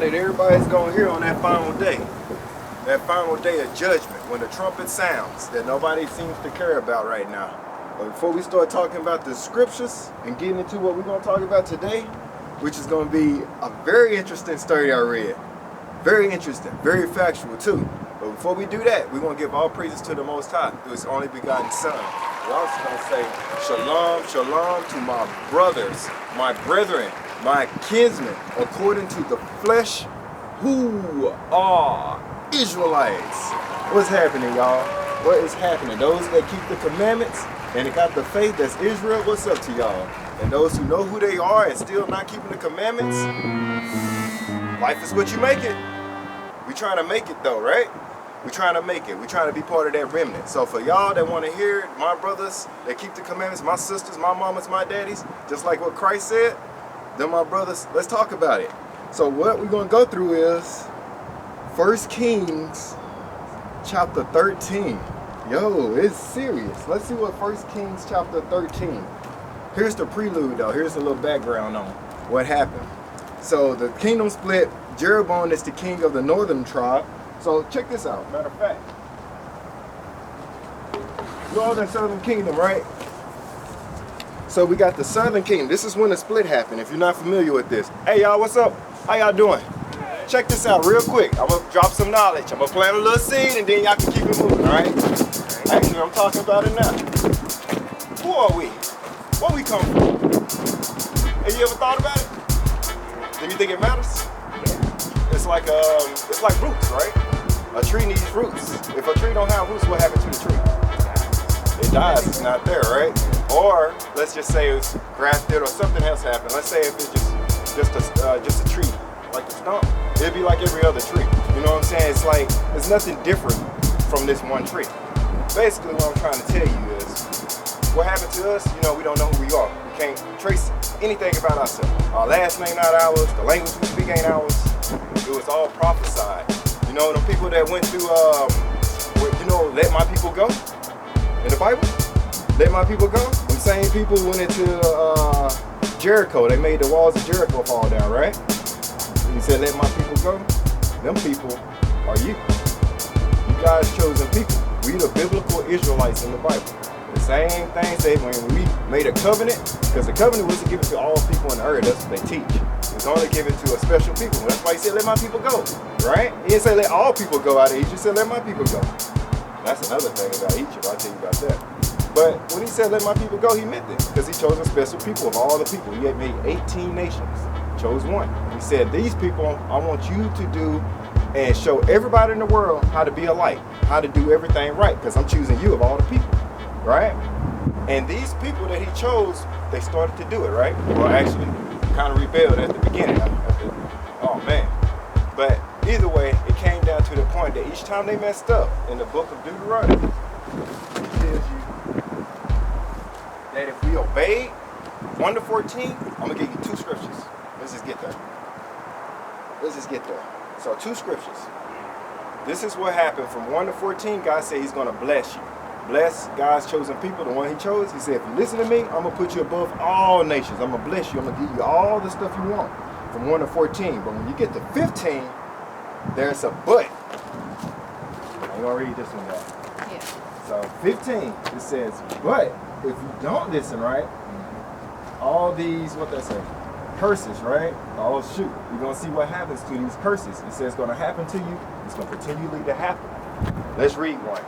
that everybody's going to hear on that final day of judgment, when the trumpet sounds, that nobody seems to care about right now. But before we start talking about the scriptures and getting into what we're going to talk about today, which is going to be a very interesting story I read. Very interesting, very factual too. But before we do that, we're going to give all praises to the Most High, through His only begotten Son. We're also going to say shalom, shalom to my brothers, my brethren, my kinsmen, according to the flesh, who are Israelites. What's happening, y'all? What is happening? Those that keep the commandments and they got the faith, that's Israel. What's up to y'all? And those who know who they are and still not keeping the commandments, life is what you make it. We trying to make it though, right? We trying to make it. We trying to be part of that remnant. So for y'all that want to hear it, my brothers that keep the commandments, my sisters, my mamas, my daddies, just like what Christ said, then my brothers, let's talk about it. So what we're going to go through is 1 Kings chapter 13. Yo, it's serious. Let's see what 1 Kings chapter 13. Here's the prelude though. Here's a little background on what happened. So the kingdom split. Jeroboam is the king of the northern tribe. So check this out. Matter of fact, you all in the southern kingdom, right? So we got the southern kingdom. This is when the split happened. If you're not familiar with this, hey y'all, what's up? How y'all doing? Check this out real quick. I'm gonna drop some knowledge. I'm gonna plant a little seed, and then y'all can keep it moving. All right? Actually, I'm talking about it now. Who are we? Where we come from? Have you ever thought about it? Do you think it matters? It's like roots, right? A tree needs roots. If a tree don't have roots, what happens to the tree? It dies. It's not there, right? Or let's just say it's grafted or something else happened. Let's say if it's just a tree, like a stump, it'd be like every other tree. You know what I'm saying? It's like there's nothing different from this one tree. Basically, what I'm trying to tell you is, what happened to us, you know, we don't know who we are. We can't trace anything about ourselves. Our last name not ours, the language we speak ain't ours. It was all prophesied. You know, the people that went through, let my people go in the Bible, let my people go. Them same people went into Jericho. They made the walls of Jericho fall down, right? He said, let my people go. Them people are you. You guys chosen people. We the biblical Israelites in the Bible. The same thing said when we made a covenant, because the covenant wasn't given to all people on the earth. That's what they teach. It was only given to a special people. That's why he said, let my people go, right? He didn't say let all people go out of Egypt. He said, let my people go. That's another thing about Egypt. I'll tell you about that. But when he said, let my people go, he meant it, because he chose a special people of all the people. He had made 18 nations, chose one. He said, these people, I want you to do and show everybody in the world how to be a light, how to do everything right, because I'm choosing you of all the people, right? And these people that he chose, they started to do it, right? Well, actually, kind of rebelled at the beginning. Oh, man. But either way, it came down to the point that each time they messed up, in the book of Deuteronomy, it tells you that if we obeyed 1 to 14, I'm going to give you 2 scriptures. Let's just get there. So 2 scriptures. This is what happened from 1 to 14. God said he's going to bless you. Bless God's chosen people, the one he chose. He said, if you listen to me, I'm going to put you above all nations. I'm going to bless you. I'm going to give you all the stuff you want from 1 to 14. But when you get to 15, there's a but. I'm going to read this one down. Yeah. So 15, it says, but if you don't listen, right, all these, what they say, curses, right? Oh, shoot. You're going to see what happens to these curses. It says it's going to happen to you. It's going to continually to happen. Let's read one.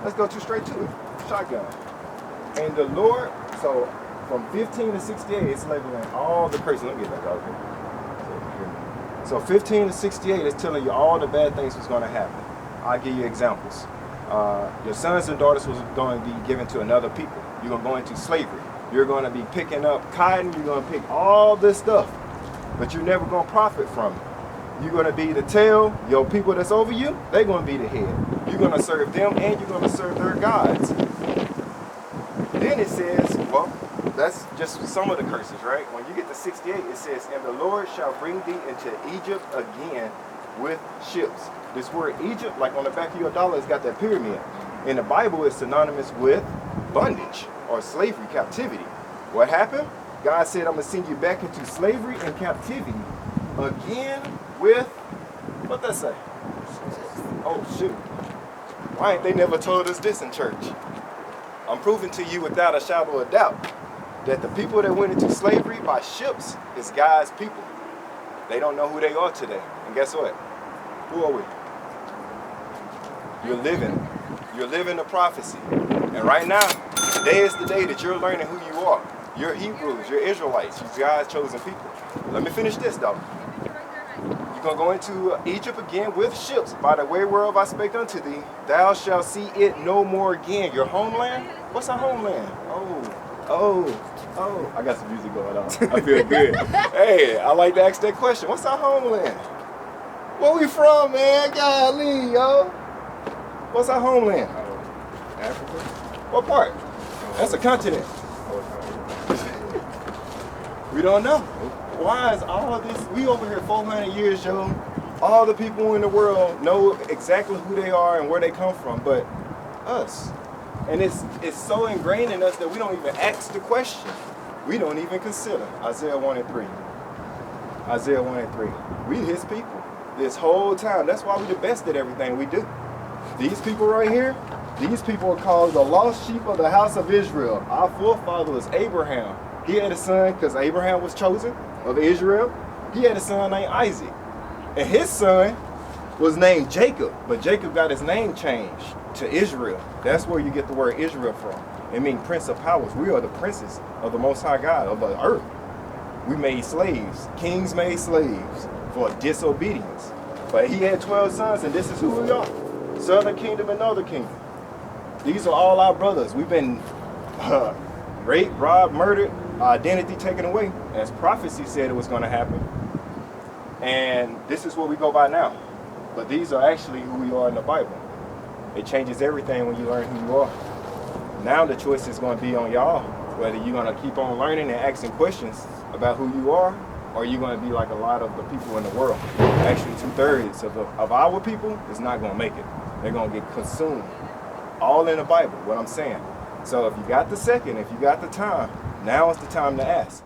Let's go straight to it. Shotgun. And the Lord, so from 15 to 68, it's labeling all the curses. Let me get back out here. So 15 to 68 is telling you all the bad things that's going to happen. I'll give you examples. Your sons and daughters was going to be given to another people. You're going to go into slavery. You're going to be picking up cotton. You're going to pick all this stuff. But you're never going to profit from it. You're going to be the tail. Your people that's over you, they're going to be the head. You're going to serve them and you're going to serve their gods. Then it says, well, that's just some of the curses, right? When you get to 68, it says, and the Lord shall bring thee into Egypt again with ships. This word Egypt, like on the back of your dollar, it's got that pyramid. In the Bible, it's synonymous with bondage or slavery, captivity. What happened? God said, I'm going to send you back into slavery and captivity again with, what that say? Oh, shoot. Why ain't they never told us this in church? I'm proving to you without a shadow of doubt that the people that went into slavery by ships is God's people. They don't know who they are today. And guess what? Who are we? You're living the prophecy. And right now, today is the day that you're learning who you are. You're Hebrews, you're Israelites, you're God's chosen people. Let me finish this though. You're going to go into Egypt again with ships. By the way whereof I spake unto thee, thou shalt see it no more again. Your homeland? What's our homeland? Oh. I got some music going on. I feel good. Hey, I like to ask that question. What's our homeland? Where we from, man? Golly, yo. What's our homeland? Africa? What part? That's a continent. We don't know. Why is all this? We over here 400 years, yo. All the people in the world know exactly who they are and where they come from, but us. And it's so ingrained in us that we don't even ask the question. We don't even consider. Isaiah 1 and 3. Isaiah 1 and 3. We his people this whole time. That's why we the best at everything we do. These people right here, these people are called the lost sheep of the house of Israel. Our forefather was Abraham. He had a son, because Abraham was chosen of Israel. He had a son named Isaac. And his son was named Jacob. But Jacob got his name changed to Israel. That's where you get the word Israel from. It means prince of powers. We are the princes of the Most High God, of the earth. We made slaves. Kings made slaves for disobedience. But he had 12 sons, and this is who we are. Southern kingdom and northern kingdom. These are all our brothers. We've been raped, robbed, murdered, our identity taken away, as prophecy said it was going to happen. And this is what we go by now. But these are actually who we are in the Bible. It changes everything when you learn who you are. Now the choice is going to be on y'all, whether you're going to keep on learning and asking questions about who you are, or you're going to be like a lot of the people in the world. Actually, 2/3 of our people is not going to make it. They're going to get consumed. All in the Bible, what I'm saying. So if you got the second, if you got the time, now is the time to ask.